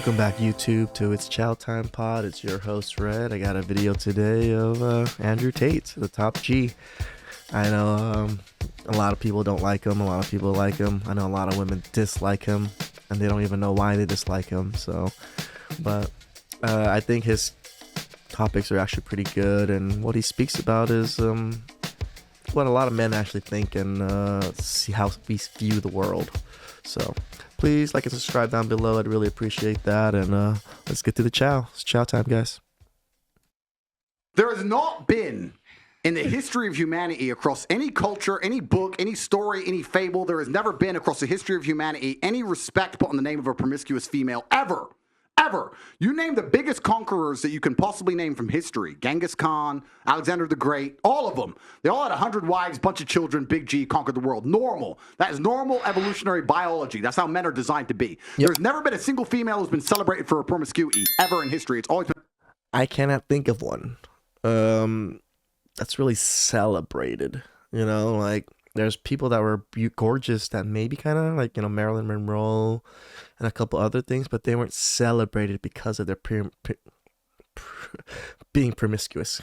Welcome back, YouTube, to It's Chow Time Pod. It's your host, Red. I got a video today of Andrew Tate, the top G. I know a lot of people don't like him. A lot of people like him. I know a lot of women dislike him, and they don't even know why they dislike him. But I think his topics are actually pretty good, and what he speaks about is what a lot of men actually think and see how we view the world. So please like and subscribe down below. I'd really appreciate that. And let's get to the chow. It's chow time, guys. There has not been in the history of humanity, across any culture, any book, any story, any fable, there has never been across the history of humanity any respect put on the name of a promiscuous female ever. Ever. You name the biggest conquerors that you can possibly name from history. Genghis Khan, Alexander the Great, all of them. They all had 100 wives, bunch of children, big G, conquered the world. Normal. That is normal evolutionary biology. That's how men are designed to be. Yep. There's never been a single female who's been celebrated for her promiscuity ever in history. It's always been... I cannot think of one that's really celebrated. You know, like there's people that were gorgeous that maybe kind of like, you know, Marilyn Monroe and a couple other things, but they weren't celebrated because of their being promiscuous.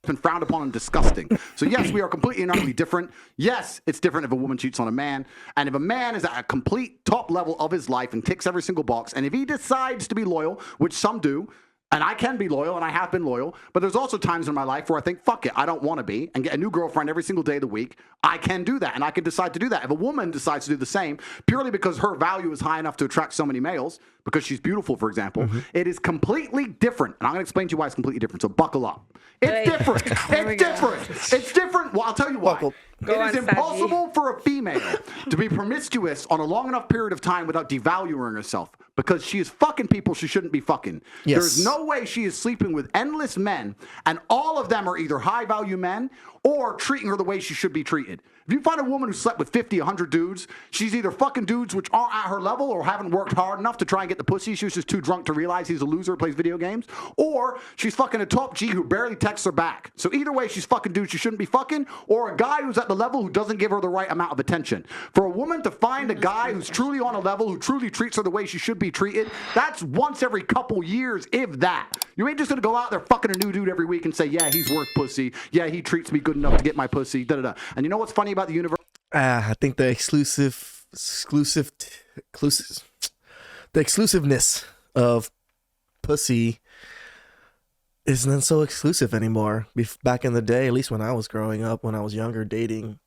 Been frowned upon and disgusting. So yes, we are completely and utterly different. Yes, it's different if a woman cheats on a man, and if a man is at a complete top level of his life and ticks every single box, and if he decides to be loyal, which some do, and I can be loyal, and I have been loyal, but there's also times in my life where I think, fuck it, I don't want to be, and get a new girlfriend every single day of the week. I can do that, and I can decide to do that. If a woman decides to do the same, purely because her value is high enough to attract so many males, because she's beautiful, for example, it is completely different. And I'm going to explain to you why it's completely different, so buckle up. It's different. It's different. It's different. Well, I'll tell you why. It is impossible for a female to be promiscuous on a long enough period of time without devaluing herself, because she is fucking people she shouldn't be fucking. Yes. There's no way she is sleeping with endless men, and all of them are either high-value men or treating her the way she should be treated. If you find a woman who slept with 50, 100 dudes, she's either fucking dudes which aren't at her level or haven't worked hard enough to try and get the pussy. She was just too drunk to realize he's a loser, plays video games. Or she's fucking a top G who barely texts her back. So either way, she's fucking dudes she shouldn't be fucking, or a guy who's at the level who doesn't give her the right amount of attention. For a woman to find a guy who's truly on a level, who truly treats her the way she should be treated, that's once every couple years, if that. You ain't just gonna go out there fucking a new dude every week and say, yeah, he's worth pussy. Yeah, he treats me good enough to get my pussy. Da da da. And you know what's funny about the universe? I think the exclusiveness of pussy isn't so exclusive anymore. Back in the day, at least when I was growing up, when I was younger, dating,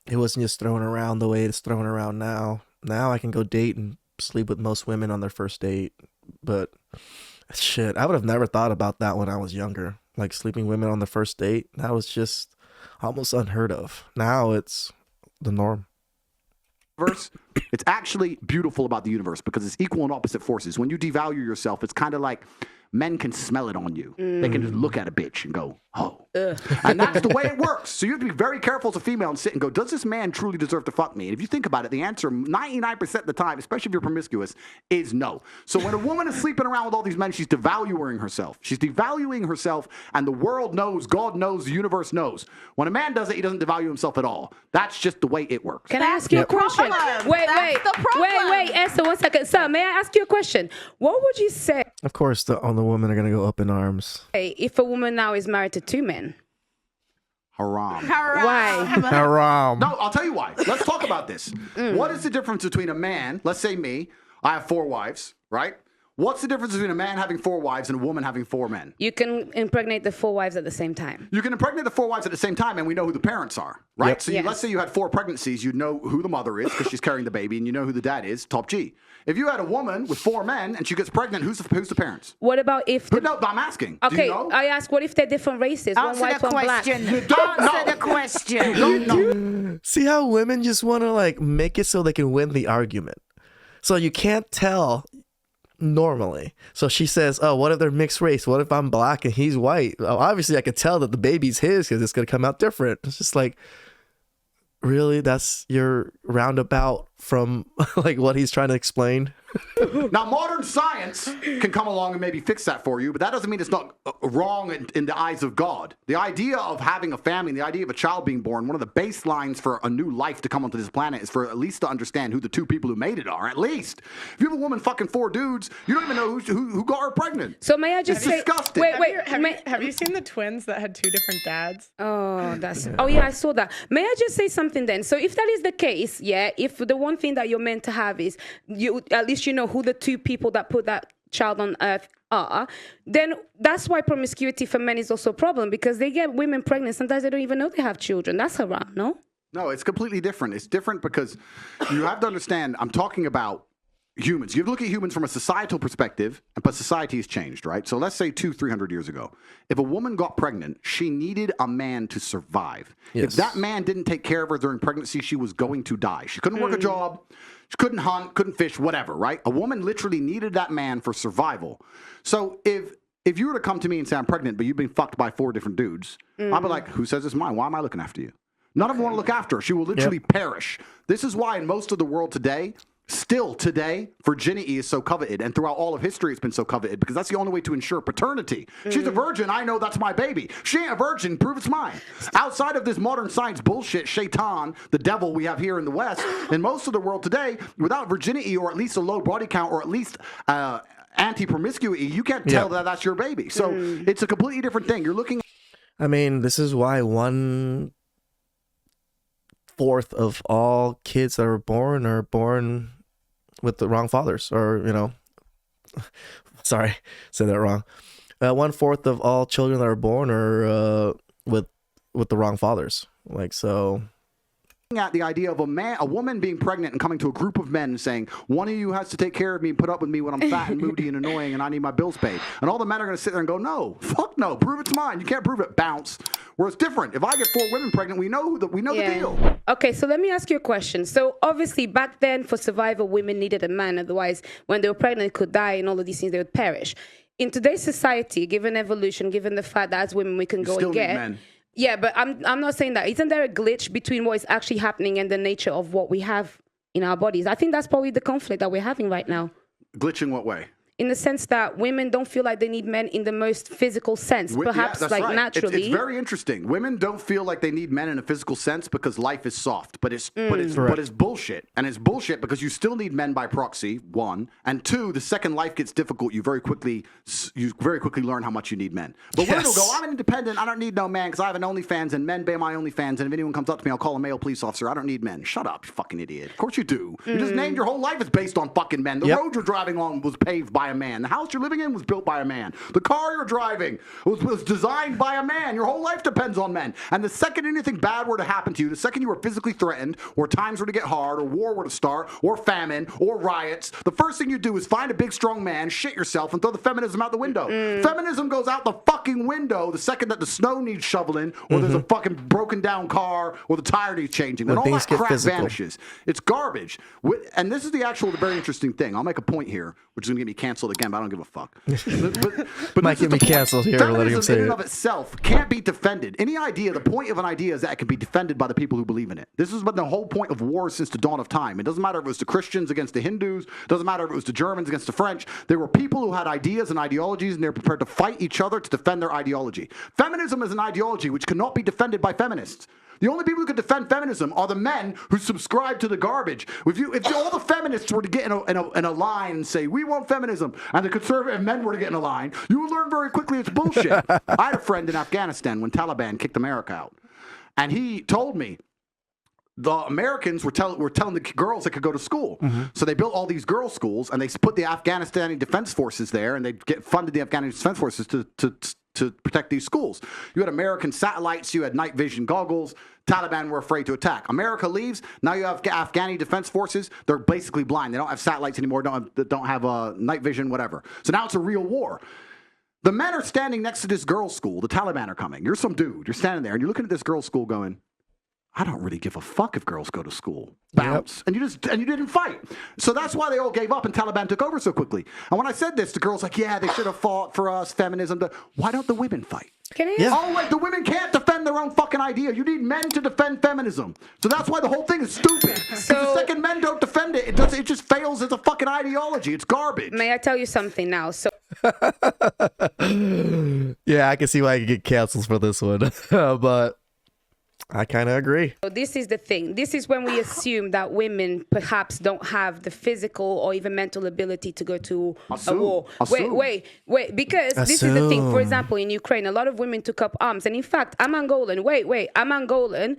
it wasn't just thrown around the way it's thrown around now. Now I can go date and sleep with most women on their first date, but shit, I would have never thought about that when I was younger. Like sleeping women on the first date, that was just almost unheard of. Now it's the norm. It's actually beautiful about the universe because it's equal and opposite forces. When you devalue yourself, it's kind of like men can smell it on you. They can just look at a bitch and go, oh. And that's the way it works. So you have to be very careful as a female and sit and go, does this man truly deserve to fuck me? And if you think about it, the answer 99% of the time, especially if you're promiscuous, is no. So when a woman is sleeping around with all these men, she's devaluing herself. She's devaluing herself, and the world knows, God knows, the universe knows. When a man does it, he doesn't devalue himself at all. That's just the way it works. Can I ask you a question? Wait, Esther, 1 second. So may I ask you a question? What would you say? Of course, all the women are going to go up in arms. If a woman now is married to 2 men? Haram. Why? Haram. No, I'll tell you why. Let's talk about this. What is the difference between a man, let's say me, I have 4 wives, right? What's the difference between a man having 4 wives and a woman having 4 men? You can impregnate the 4 wives at the same time. You can impregnate the 4 wives at the same time, and we know who the parents are, right? Yep. So let's say you had 4 pregnancies, you know who the mother is because she's carrying the baby, and you know who the dad is, top G. If you had a woman with 4 men and she gets pregnant, who's the parents? What about if... No, I'm asking. Okay, do you know? I ask, what if they're different races? Answer one white, the one black. question. You don't know. Answer the question. You don't know. See how women just want to like make it so they can win the argument. So you can't tell normally. So she says, oh, what if they're mixed race? What if I'm black and he's white? Well, obviously I could tell that the baby's his because it's going to come out different. It's just like, really? That's your roundabout from like what he's trying to explain? Now, modern science can come along and maybe fix that for you, but that doesn't mean it's not wrong in the eyes of God. The idea of having a family, the idea of a child being born, one of the baselines for a new life to come onto this planet is for at least to understand who the two people who made it are. At least. If you have a woman fucking 4 dudes, you don't even know who got her pregnant. So may I just say, disgusting. Have you seen the twins that had 2 different dads? Oh, yeah, I saw that. May I just say something then? So if that is the case, yeah, if the one thing that you're meant to have is you, at least you know who the 2 people that put that child on earth are, then that's why promiscuity for men is also a problem, because they get women pregnant. Sometimes they don't even know they have children. That's around, no? No, it's completely different. It's different because you have to understand, I'm talking about humans. You have to look at humans from a societal perspective, but society has changed, right? So let's say 200-300 years ago, if a woman got pregnant, she needed a man to survive. Yes. If that man didn't take care of her during pregnancy, she was going to die. She couldn't work a job. She couldn't hunt, couldn't fish, whatever, right? A woman literally needed that man for survival. So if you were to come to me and say, I'm pregnant, but you've been fucked by 4 different dudes, I'd be like, who says it's mine? Why am I looking after you? None of them want to look after her. She will literally perish. This is why in most of the world today, still today, virginity is so coveted, and throughout all of history it's been so coveted, because that's the only way to ensure paternity. She's a virgin, I know that's my baby. She ain't a virgin, prove it's mine. Outside of this modern science bullshit, Shaitan, the devil we have here in the West, in most of the world today, without virginity or at least a low body count or at least anti-promiscuity, you can't tell that that's your baby. So it's a completely different thing. You're looking at, I mean, this is why 1/4 of all kids that are born with the wrong fathers, or, you know, sorry, said that wrong. 1/4 of all children that are born are with the wrong fathers. Like, so. At the idea of a woman being pregnant and coming to a group of men and saying, one of you has to take care of me and put up with me when I'm fat and moody and annoying and I need my bills paid. And all the men are going to sit there and go, no, fuck no, prove it's mine. You can't prove it, bounce. Where it's different. If I get 4 women pregnant, we know the deal. Okay, so let me ask you a question. So obviously back then for survival, women needed a man. Otherwise, when they were pregnant, they could die and all of these things, they would perish. In today's society, given evolution, given the fact that as women we can go and get... Men. Yeah, but I'm not saying that. Isn't there a glitch between what is actually happening and the nature of what we have in our bodies? I think that's probably the conflict that we're having right now. Glitch in what way? In the sense that women don't feel like they need men in the most physical sense, perhaps naturally. It's very interesting. Women don't feel like they need men in a physical sense because life is soft, but it's bullshit. And it's bullshit because you still need men by proxy, 1, and 2, the second life gets difficult, you very quickly learn how much you need men. But women will go, I'm independent, I don't need no man because I have an OnlyFans and men pay my OnlyFans, and if anyone comes up to me, I'll call a male police officer. I don't need men. Shut up, you fucking idiot. Of course you do. You just named your whole life is based on fucking men. The road you're driving on was paved by a man. The house you're living in was built by a man. The car you're driving was designed by a man. Your whole life depends on men. And the second anything bad were to happen to you, the second you were physically threatened, or times were to get hard, or war were to start, or famine, or riots, the first thing you do is find a big strong man, shit yourself, and throw the feminism out the window. Feminism goes out the fucking window the second that the snow needs shoveling, or there's a fucking broken down car, or the tire needs changing. Then all that crap vanishes. It's garbage. And this is the very interesting thing. I'll make a point here, which is going to get me canceled again, but I don't give a fuck. But might get me canceled here. Letting him say in and of itself can't be defended. The point of an idea is that it can be defended by the people who believe in it. This has been the whole point of war since the dawn of time. It doesn't matter if it was the Christians against the Hindus. It doesn't matter if it was the Germans against the French. There were people who had ideas and ideologies, and they're prepared to fight each other to defend their ideology. Feminism is an ideology which cannot be defended by feminists. The only people who could defend feminism are the men who subscribe to the garbage. If all the feminists were to get in a line and say, we want feminism, and the conservative men were to get in a line, you would learn very quickly it's bullshit. I had a friend in Afghanistan when Taliban kicked America out. And he told me, the Americans were telling the girls they could go to school. So they built all these girls' schools, and they put the Afghanistani Defense Forces there, and they funded the Afghanistani Defense Forces to protect these schools. You had American satellites, you had night vision goggles. Taliban were afraid to attack. America leaves. Now you have Afghani defense forces. They're basically blind. They don't have satellites anymore. Don't have night vision, whatever. So now it's a real war. The men are standing next to this girls' school. The Taliban are coming. You're some dude. You're standing there, and you're looking at this girls' school going, I don't really give a fuck if girls go to school. Bounce. And you didn't fight. So that's why they all gave up and Taliban took over so quickly. And when I said this, the girls like, yeah, they should have fought for us, feminism. Why don't the women fight? Can I ask? Oh, wait, the women can't defend their own fucking idea. You need men to defend feminism. So that's why the whole thing is stupid. So the second men don't defend girls is a fucking ideology. It's garbage. May I tell you something now? So Yeah, I can see why I could get canceled for this one. But I kind of agree. this is the thing. This is when we assume that women perhaps don't have the physical or even mental ability to go to a war. Wait. Because this is the thing. For example, in Ukraine, a lot of women took up arms. And in fact, I'm Angolan. I'm Angolan.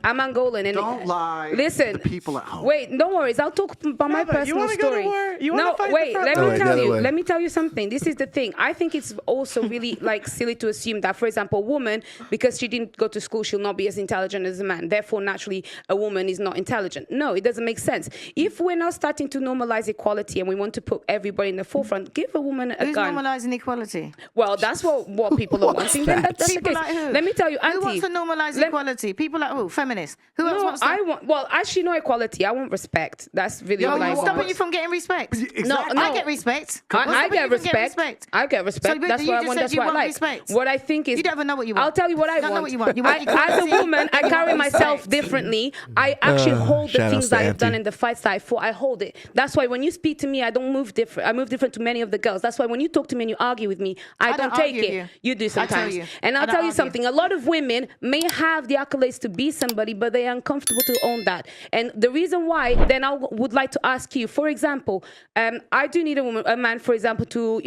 I'm Angolan. And don't lie. Listen, to the people at home. Wait, no worries. I'll talk about my personal story. Let me tell you something. This is the thing. I think it's also really like silly to assume that, for example, a woman, because she didn't go to school, she'll not be as intelligent as a man. Therefore, naturally, a woman is not intelligent. No, it doesn't make sense. If we're now starting to normalize equality and we want to put everybody in the forefront, give a woman a gun. Who's normalizing equality? Well, that's what people are wanting. Then that's the case. Like who? Let me tell you, Auntie. Who wants to normalize equality? People like who? Feminists. Who else wants that? Well, actually, no equality. I want respect. That's really what I want. Stopping you from getting respect. Exactly. No. I get respect. I get respect. I get respect. So, that's what I want. That's what I like. Respect. What I think is, you don't even know what you want. I'll tell you what I don't want. Know what you want. You want as a woman, I carry myself respect. differently. I actually hold the shout things outs to that I've done Auntie. in the fights that I fought. I hold it. That's why when you speak to me, I don't move different. I move different to many of the girls. That's why when you talk to me and you argue with me, I don't take argue it. with You do sometimes. you. And I I'll don't tell you argue. something. A lot of women may have the accolades to be somebody, but they are uncomfortable to own that. And the reason why, then I would like to ask you, for example, I do need a man, for example, to,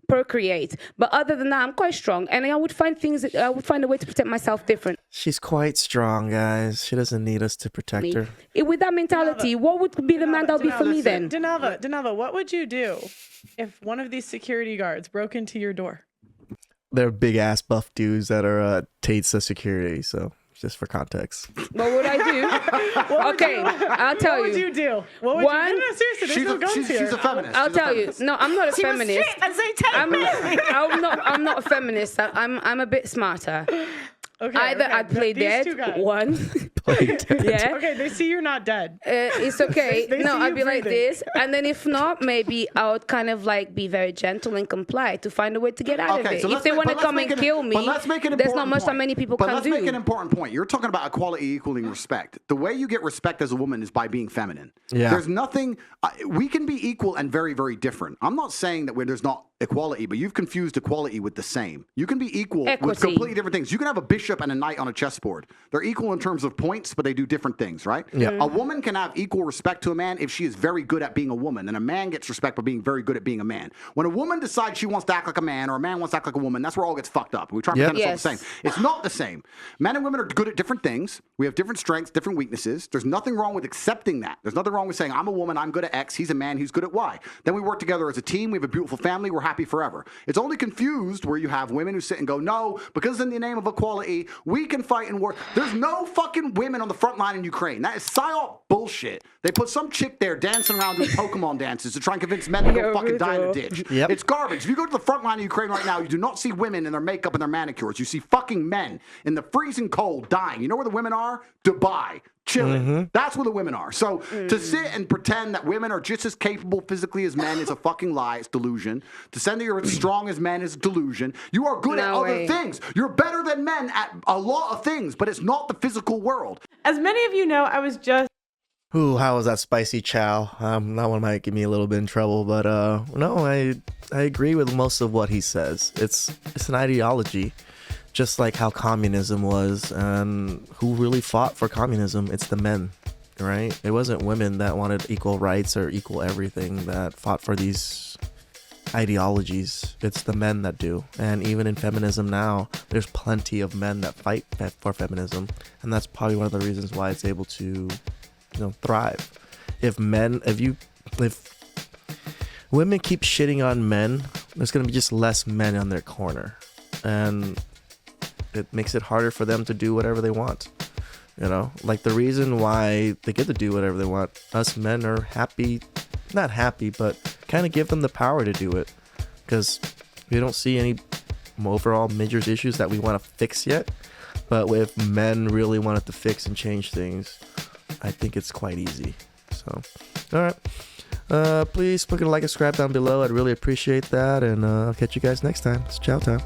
procreate. But other than that, I'm quite strong. And I would find a way to protect myself different. She's quite strong, guys. She doesn't need us to protect her. With that mentality, what would be the man that would be for me then? Denava, what would you do if one of these security guards broke into your door? They're big ass buff dudes that are Tate's security, so just for context. What would I do? I'll tell you. What would you do? What would you do? No, seriously, there's no guns here. She's a feminist. I'll tell you. No, I'm not a feminist. I'm not a feminist. I'm a bit smarter. Either I'd play dead. One. Yeah. Okay, they see you're not dead. It's okay. They No, see I'd you be like breathing. this, and then if not, maybe I would kind of like be very gentle and comply to find a way to get out of it. If they want to come and kill me, there's not much that many people can do. But let's make an important point. You're talking about equality equaling respect. The way you get respect as a woman is by being feminine. Yeah. There's nothing. We can be equal and very, very different. I'm not saying that there's not equality, but you've confused equality with the same. You can be equal with completely different things. You can have a bishop and a knight on a chessboard. They're equal in terms of points, but they do different things, right? Yeah. A woman can have equal respect to a man if she is very good at being a woman, and a man gets respect for being very good at being a man. When a woman decides she wants to act like a man, or a man wants to act like a woman, that's where all gets fucked up. We try to pretend it's all the same. It's not the same. Men and women are good at different things. We have different strengths, different weaknesses. There's nothing wrong with accepting that. There's nothing wrong with saying, I'm a woman, I'm good at X, he's a man, he's good at Y. Then we work together as a team, we have a beautiful family, we're happy forever. It's only confused where you have women who sit and go, no, because in the name of equality, we can fight in war. There's no fucking women on the front line in Ukraine. That is psyop bullshit. They put some chick there dancing around doing Pokemon dances to try and convince men to go fucking die in a ditch. Yep. It's garbage. If you go to the front line of Ukraine right now, you do not see women in their makeup and their manicures. You see fucking men in the freezing cold dying. You know where the women are? Dubai. Chilling. That's where the women are. So to sit and pretend that women are just as capable physically as men is a fucking lie. It's delusion. To say that you're as strong as men is delusion. You are good at other things. You're better than men at a lot of things, but it's not the physical world. As many of you know, I was just Ooh, how was that spicy chow? That one might get me a little bit in trouble, but no, I agree with most of what he says. It's an ideology, just like how communism was, and who really fought for communism? It's the men, right? It wasn't women that wanted equal rights or equal everything that fought for these ideologies. It's the men that do. And even in feminism now, there's plenty of men that fight for feminism, and that's probably one of the reasons why it's able to thrive. If women keep shitting on men, there's going to be just less men on their corner, and it makes it harder for them to do whatever they want. Like the reason why they get to do whatever they want, us men are not happy, but kind of give them the power to do it, because we don't see any overall major issues that we want to fix yet. But if men really wanted to fix and change things, I think it's quite easy. So, all right. Please put a like and subscribe down below. I'd really appreciate that. And I'll catch you guys next time. It's chow time.